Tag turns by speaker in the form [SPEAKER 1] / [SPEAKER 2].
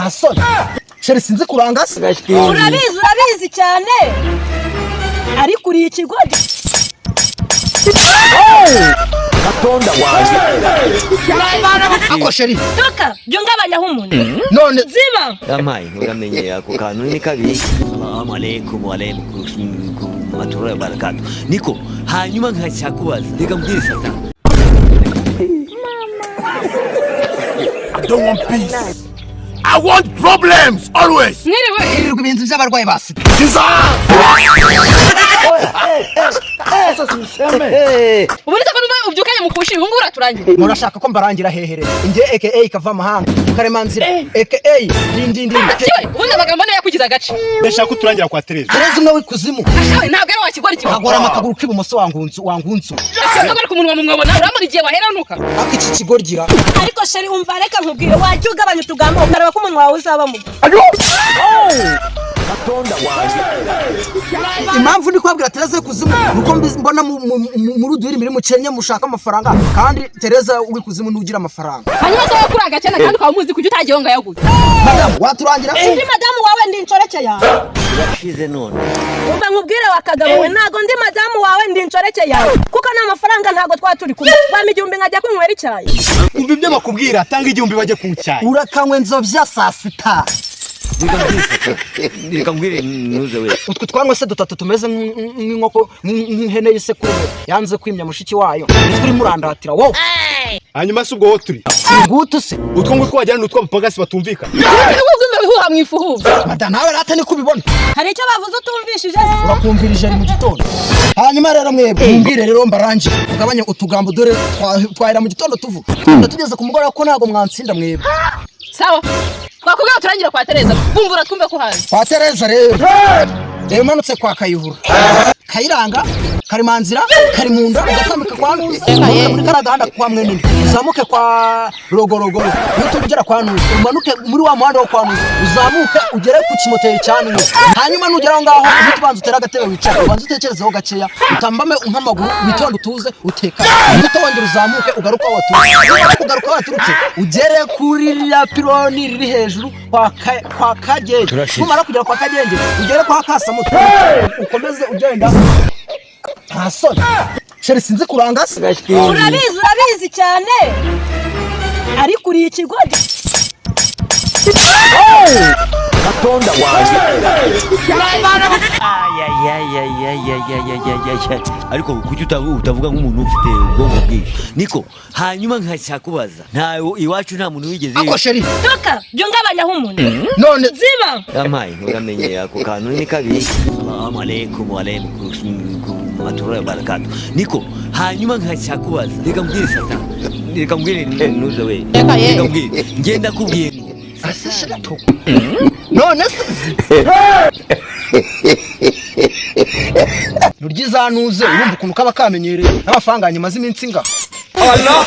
[SPEAKER 1] Asoni. Sheri sinzi kurangasa.
[SPEAKER 2] Urabizi cyane. Ariko uri ikigoryi.
[SPEAKER 3] Atonda wanje.
[SPEAKER 1] Ako Sheri.
[SPEAKER 2] Toka, byungabanya humuntu.
[SPEAKER 1] None
[SPEAKER 2] ziba.
[SPEAKER 3] Yamaye uramenye ako kantu ni kabi. Assalamu alaykum wa alaykum wa barakatuh. Niko hanyuma nkacyakubaza. Reka mbwire sata.
[SPEAKER 4] I don't want peace. I want problems always.
[SPEAKER 2] Mwiriwe.
[SPEAKER 1] Ibintu by'abarwayi basi.
[SPEAKER 2] Ubonetse ko numva ubyukanye mukushi ngura turangira.
[SPEAKER 1] Murashaka ko mbarangira hehere. Nge AKA kava mahanga. Karemanzira AKA ndindi.
[SPEAKER 2] Ubundi amagambo nayo yakugiza agace.
[SPEAKER 4] Ndashaka turangira kwa Tereza.
[SPEAKER 1] Tereza umwe wikuzimu.
[SPEAKER 2] Ashawe ntabwo ari wakigori kiba.
[SPEAKER 1] Agora amakaguru k'ibumoso wangunzu.
[SPEAKER 2] Akagora ku munwa mumwabona uramuri igihe waheranuka.
[SPEAKER 1] Iki kigorgira.
[SPEAKER 2] Ariko Sheri umva reka nkubwire wajye ugabanya utugambo ukareba ko umunwa wawe uzaba mu.
[SPEAKER 3] Atonda wanje.
[SPEAKER 1] Impamvu ndi kwabwira Tereza kuzimu nuko mbona muri uduri muri mucenye mushaka amafaranga kandi Tereza wikuzimu nugira amafaranga.
[SPEAKER 2] Hanyuma se wakuraga cyane kandi ukamuzi kujya utagiye yaguze.
[SPEAKER 1] Madam waturangira
[SPEAKER 2] Ndi madamu wawe ndi inshoreke yawe.
[SPEAKER 3] Urashize none.
[SPEAKER 2] Umva nkubwire wakagabo we ntago ndi madamu wawe ndi inshoreke yawe kuko n'amafaranga ntago twaturi kumwe. Bama igihumbi nkajya kunywera icyayi.
[SPEAKER 4] Umva ibyo bakubwira tanga igihumbi bajye kucyayi.
[SPEAKER 1] Urakanywe nzovya saa sita.
[SPEAKER 3] Reka mbwire nuze we.
[SPEAKER 1] Utwo twanwa se dutatu tumeze nk'inkoko nk'ihene y'isekurume yanze kwimya mushiki wayo. Turi murandatira wowe.
[SPEAKER 4] Hanyuma se ubwo turi.
[SPEAKER 1] Singutu se.
[SPEAKER 4] Utwo ngo ko wajyana n'utwo mpagasi batumvikana.
[SPEAKER 2] Ubwo bihuha mwifuhu.
[SPEAKER 1] Madam nawe rata ni kubibona.
[SPEAKER 2] Hari icyo bavuze utumvishije.
[SPEAKER 1] Urakumvirije mu gitondo. Hanyuma rero mwebwe mbwire rero mbarangije. Ugabanye utugambo dore twahera mu gitondo tuvu. Tugeze ku mugoroba ko ntago mwantsinda mwebwe.
[SPEAKER 2] Sawa. Twakubwira turangira kwa Tereza. Bumvura twumve ko hazi.
[SPEAKER 1] Kwa Tereza rero. Manutse kwa Kayihura. Kayiranga, Karimanzira, Karimunda, ugatambika kwa Nuzi. Muri karagahanda kwa Mwenini. Uzamuke kwa Rogorogo. Utugera kwa Nuzi. Umanuke muri wa muhanda wo kwa Nuzi. Uzamuke ugere ku kimoteri cyane Nuzi. Hanyuma nugera ngaho ubanza utera agatebe wicara. Ubanza utekerezeho gaceya. Utambame nk'amaguru witonde utuze uteka. Utongera uzamuke ugaruka waturutse. Ugaruka waturutse. Ugere kuri ya pironi riri hejuru kwa Kagenge. Kumara kugera kwa Kagenge ugere kwa Kasamuto. Ukomeze ugenda. Asoni. Sheri sinzi kurangasa.
[SPEAKER 2] Urabizi cyane. Ariko uri ikigoryi.
[SPEAKER 3] Atonda wanje. Ariko kuki utavuga nk'umuntu ufite ubwonko bwinshi. Niko hanyuma nkacyakubaza. Ntawe iwacu nta muntu wigeze.
[SPEAKER 1] Ako Sheri.
[SPEAKER 2] Toka byungabanya humuntu.
[SPEAKER 1] None
[SPEAKER 2] ziba.
[SPEAKER 3] Yamaye uramenye ako kantu ni kabi. Assalamu alaykum wa alaykum wa barakatuh. Niko hanyuma nkacyakubaza. Reka mbwire sata. Reka mbwire nuze we. Reka mbwire ngenda kubwiye.
[SPEAKER 1] Asishatu. None Nuryiza nuze urumva ukuntu kaba kamenyereye n'amafaranga nyamaze iminsi nga. Allah